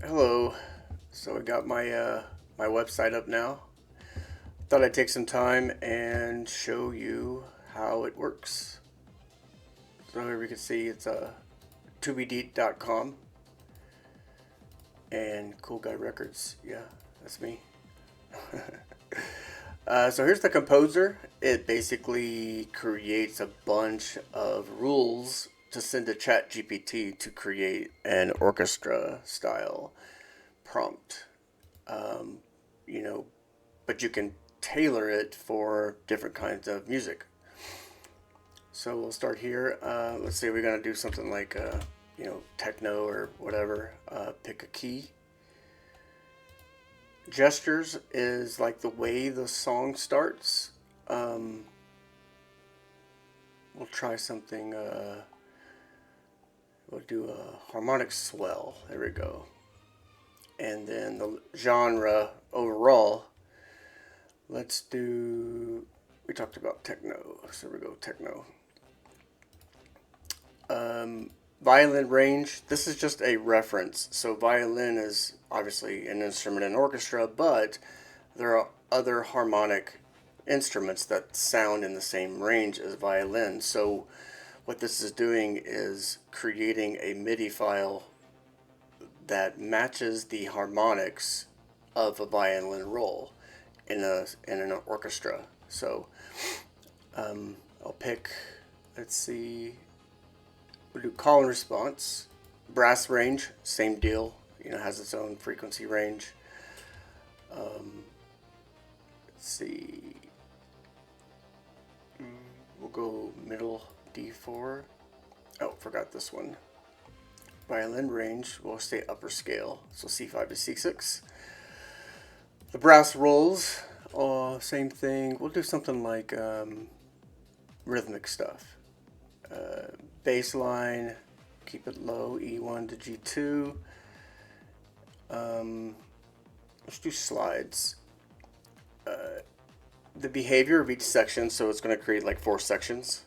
Hello. So I got my website up now. Thought I'd take some time and show you how it works. So here we can see it's Toobeedeet.com and Cool Guy Records. Yeah, that's me. So here's the composer. It basically creates a bunch of rules to send to ChatGPT to create an orchestra style prompt. Um, you know, but you can tailor it for different kinds of music. So we'll start here. Let's say we're gonna do something like techno or whatever. Pick a key. Gestures is like the way the song starts. Um, we'll try something. We'll do a harmonic swell. There we go. And then the genre overall. Let's do. We talked about techno, so we go techno. Violin range. This is just a reference. So violin is obviously an instrument in orchestra, but there are other harmonic instruments that sound in the same range as violin. So what this is doing is creating a MIDI file that matches the harmonics of a violin roll in an orchestra. So I'll pick. Let's see. We'll do call and response. Brass range, same deal. Has its own frequency range. Let's see. We'll go middle D4. Oh, forgot this one. Violin range will stay upper scale, so C5 to C6. The brass rolls, same thing. We'll do something like rhythmic stuff. Bass line, keep it low, E1 to G2. Let's do slides. The behavior of each section, so it's going to create like 4 sections.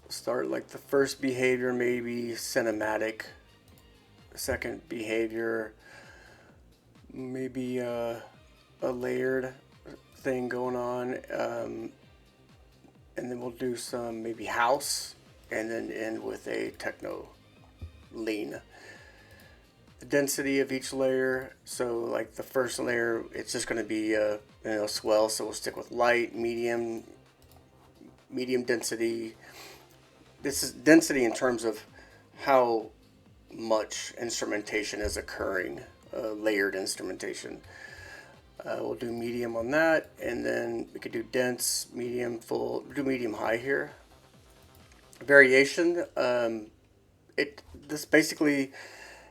Start like the first behavior, maybe cinematic. The second behavior, maybe a layered thing going on. And then we'll do some maybe house, and then end with a techno lean. The density of each layer, so like the first layer, it's just going to be swell, so we'll stick with light, medium density. This is density in terms of how much instrumentation is occurring, layered instrumentation. We'll do medium on that, and then we could do dense, medium, full. We'll do medium high here. Variation. This basically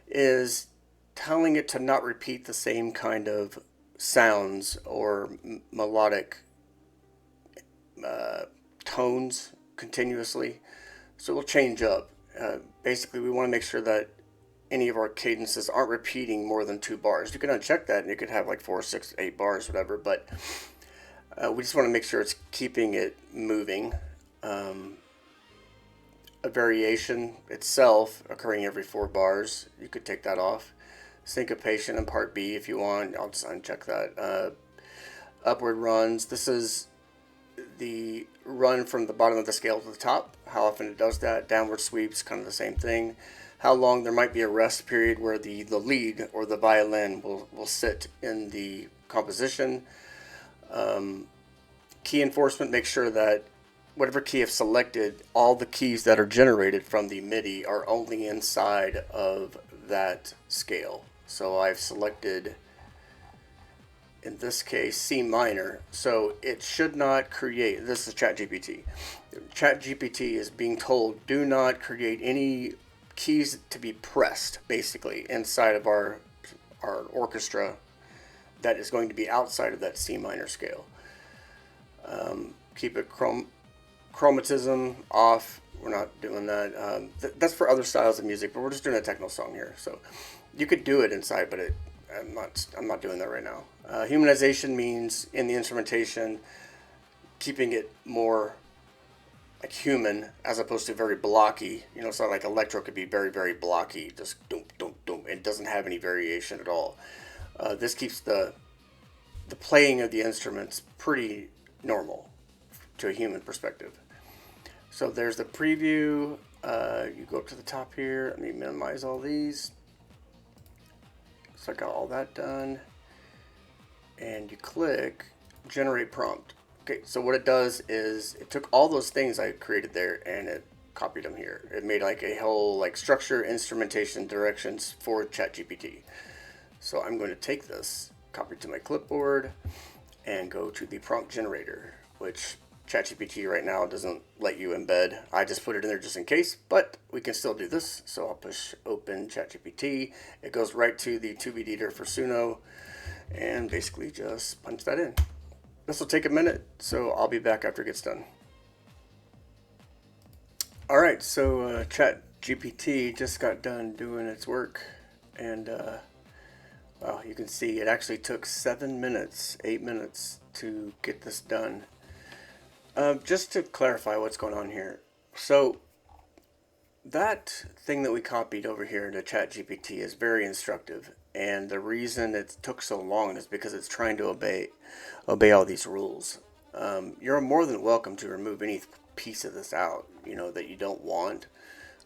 is telling it to not repeat the same kind of sounds or melodic tones continuously. So we'll change up. Basically, we want to make sure that any of our cadences aren't repeating more than 2 bars. You can uncheck that and you could have like 4, 6, 8 bars, whatever, but we just want to make sure it's keeping it moving. A variation itself occurring every 4 bars, you could take that off. Syncopation in part B if you want, I'll just uncheck that. Upward runs, this is the run from the bottom of the scale to the top, how often it does that. Downward sweeps, kind of the same thing. How long there might be a rest period where the lead or the violin will sit in the composition. Key enforcement, make sure that whatever key I've selected, all the keys that are generated from the MIDI are only inside of that scale. So I've selected, in this case, C minor. So it should not create, this is ChatGPT. ChatGPT is being told, do not create any keys to be pressed, basically, inside of our orchestra that is going to be outside of that C minor scale. Keep it chromatism off. We're not doing that. That's for other styles of music, but we're just doing a techno song here. So you could do it inside, but I'm not doing that right now. Humanization means in the instrumentation, keeping it more like human as opposed to very blocky. So like electro could be very, very blocky, just doom, doom, it doesn't have any variation at all. This keeps the playing of the instruments pretty normal to a human perspective. So there's the preview. You go up to the top here. Let me minimize all these. So I got all that done. And you click generate prompt. Okay, so what it does is it took all those things I created there and it copied them here. It made like a whole like structure, instrumentation, directions for ChatGPT. So I'm going to take this, copy it to my clipboard, and go to the prompt generator, which ChatGPT right now doesn't let you embed. I just put it in there just in case, but we can still do this. So I'll push open ChatGPT. It goes right to the Toobeedeet for Suno, and basically just punch that in. This will take a minute, so I'll be back after it gets done. All right, so ChatGPT just got done doing its work, and well, you can see it actually took 7 minutes, 8 minutes to get this done. Just to clarify what's going on here. So that thing that we copied over here into ChatGPT is very instructive, and the reason it took so long is because it's trying to obey all these rules. You're more than welcome to remove any piece of this out, that you don't want,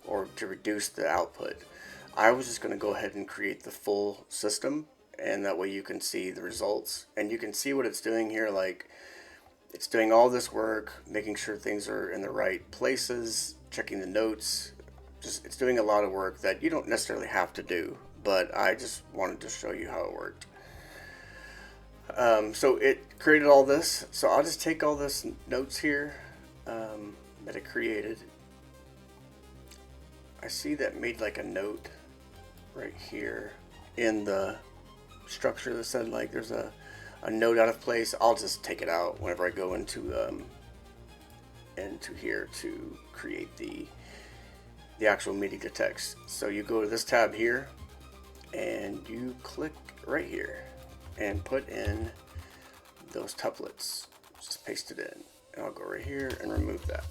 or to reduce the output. I was just going to go ahead and create the full system, and that way you can see the results, and you can see what it's doing here. Like, it's doing all this work, making sure things are in the right places, checking the notes. It's doing a lot of work that you don't necessarily have to do, but I just wanted to show you how it worked. So it created all this. So I'll just take all this notes here that it created. I see that made like a note right here in the structure that said like there's a note out of place. I'll just take it out whenever I go into here to create the actual MIDI to text. So you go to this tab here and you click right here and put in those tuplets. Just paste it in, and I'll go right here and remove that.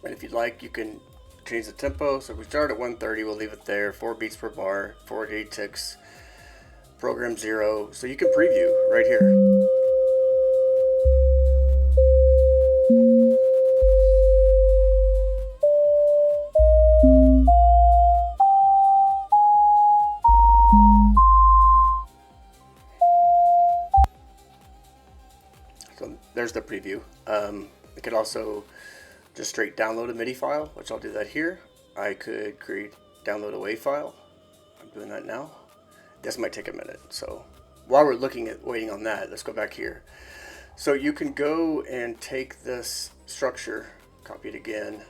And if you'd like, you can change the tempo. So if we start at 130, we'll leave it there. 4 beats per bar, 48 ticks. Program 0. So you can preview right here. So there's the preview. I could also just straight download a MIDI file, which I'll do that here. I could download a WAV file. I'm doing that now. This might take a minute. So while we're waiting on that, let's go back here. So you can go and take this structure, copy it again,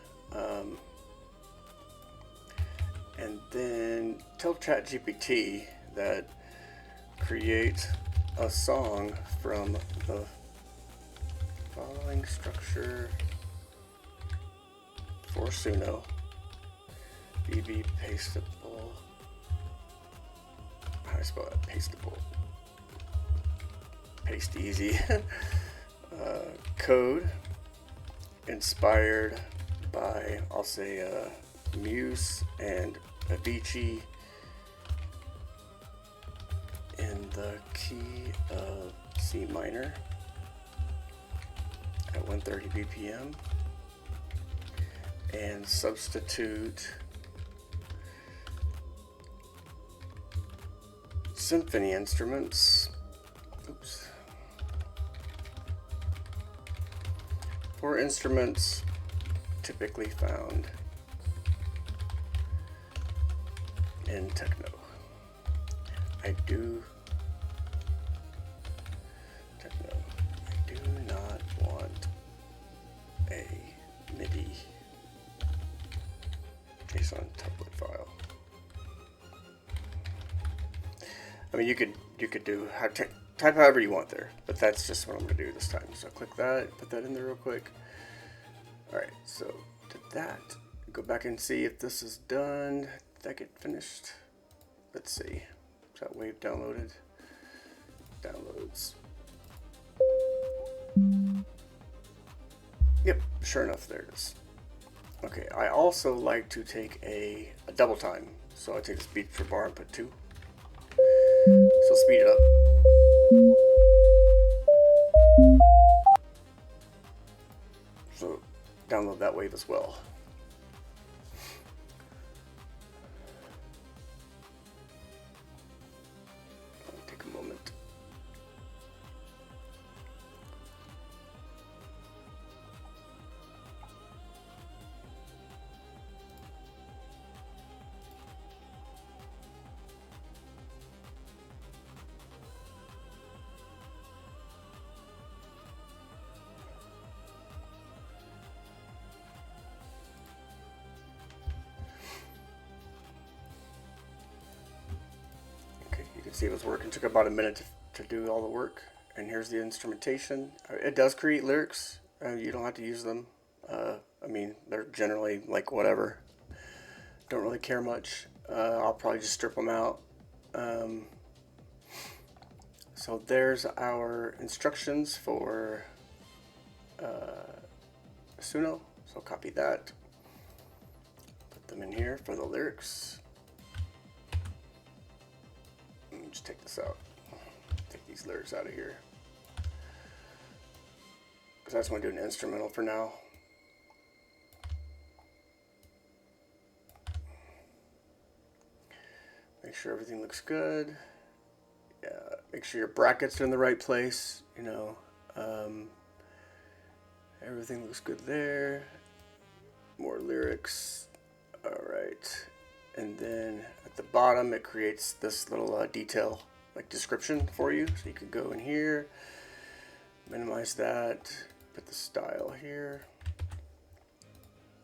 and then tell ChatGPT that create a song from the following structure for Suno, BB pasteable. How do I spell that? Pasteable. Paste easy. Code inspired by, I'll say, Muse and Avicii in the key of C minor at 130 BPM, and substitute symphony instruments. Oops. For instruments typically found in techno. I do not want a MIDI JSON template file. I mean, you could do type however you want there, but that's just what I'm going to do this time. So click that, put that in there real quick. All right, so did that. Go back and see if this is done. Did that get finished? Let's see. Is that wave downloaded? Downloads. Yep, sure enough, there it is. Okay, I also like to take a double time. So I take this beat per bar and put 2. So speed it up. So download that wave as well. Take a moment. You can see it was working. It took about a minute to do all the work. And here's the instrumentation. It does create lyrics. You don't have to use them. I mean, they're generally like whatever. Don't really care much. I'll probably just strip them out. So there's our instructions for Suno. So copy that. Put them in here for the lyrics. Just take this out. Take these lyrics out of here. Because I just want to do an instrumental for now. Make sure everything looks good. Yeah, make sure your brackets are in the right place. You know, everything looks good there. More lyrics. All right. And then at the bottom it creates this little detail like description for you, so you can go in here, minimize that, put the style here,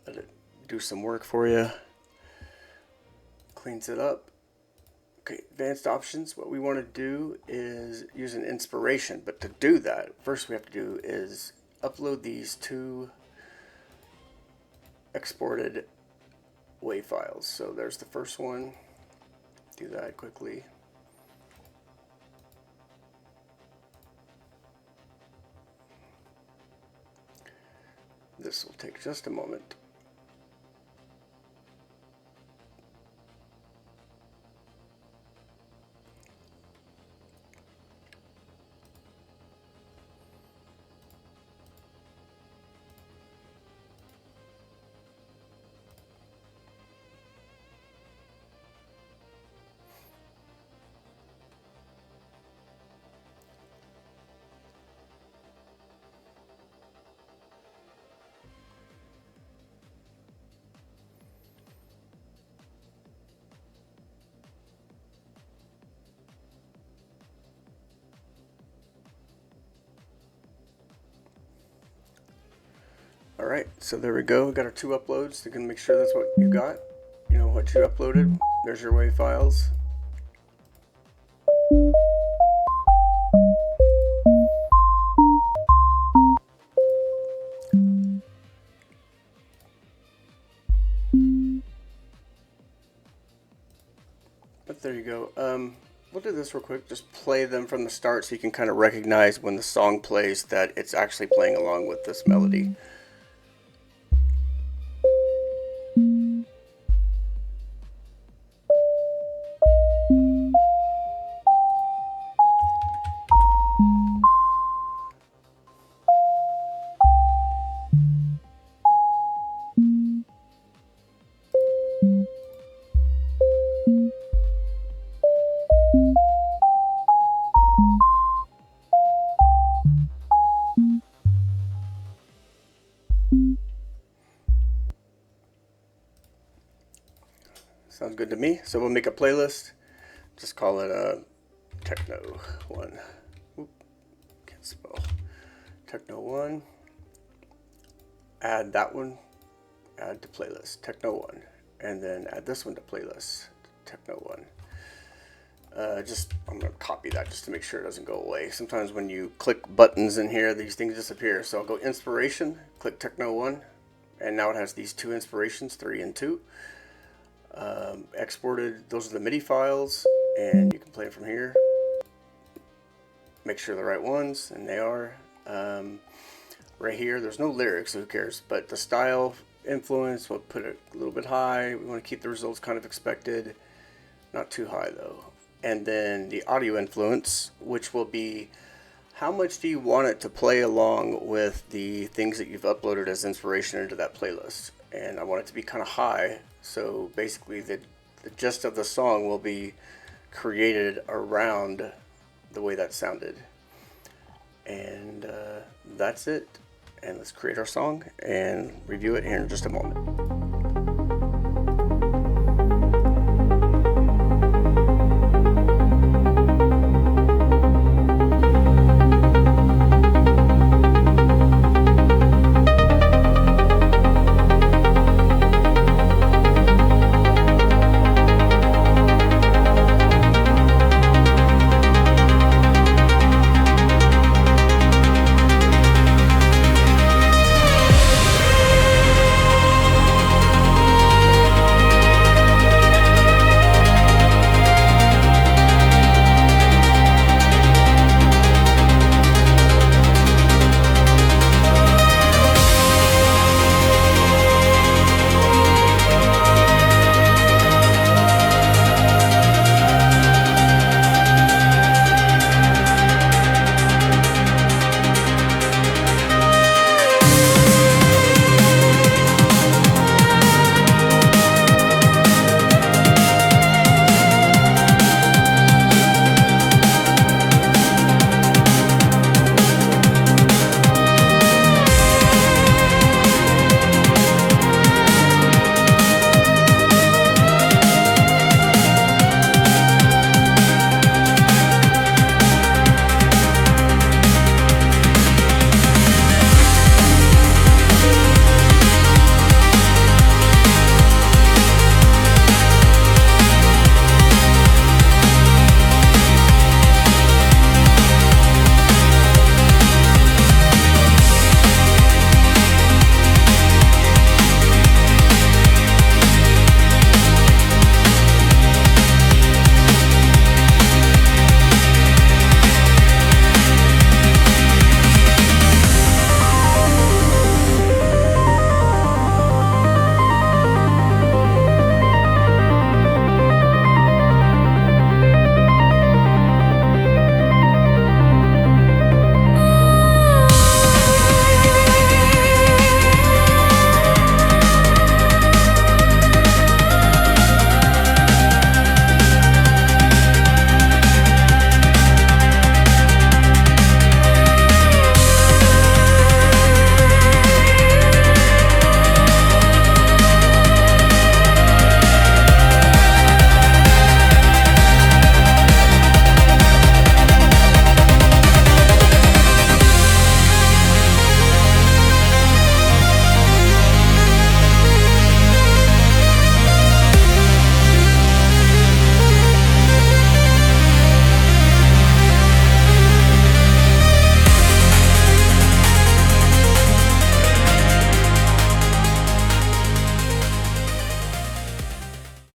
let it do some work for you, cleans it up. Okay, advanced options. What we want to do is use an inspiration, but to do that, first we have to do is upload these 2 exported WAV files. So there's the first one. Do that quickly. This will take just a moment. Alright, so there we go. We got our 2 uploads. You can make sure that's what you got. You know what you uploaded. There's your WAV files. But there you go. We'll do this real quick. Just play them from the start so you can kind of recognize when the song plays that it's actually playing along with this melody. Sounds good to me. So we'll make a playlist. Just call it Techno 1. Oop, can't spell. Techno 1. Add that one. Add to playlist. Techno 1. And then add this one to playlist. Techno 1. I'm going to copy that just to make sure it doesn't go away. Sometimes when you click buttons in here, these things disappear. So I'll go Inspiration, click Techno 1, and now it has these 2 inspirations, 3 and 2. Exported, those are the MIDI files, and you can play it from here. Make sure they're the right ones, and they are. Right here, there's no lyrics, so who cares? But the style influence, we'll put it a little bit high. We want to keep the results kind of expected, not too high though. And then the audio influence, which will be how much do you want it to play along with the things that you've uploaded as inspiration into that playlist. And I want it to be kind of high, so basically the gist of the song will be created around the way that sounded. And that's it. And let's create our song and review it here in just a moment.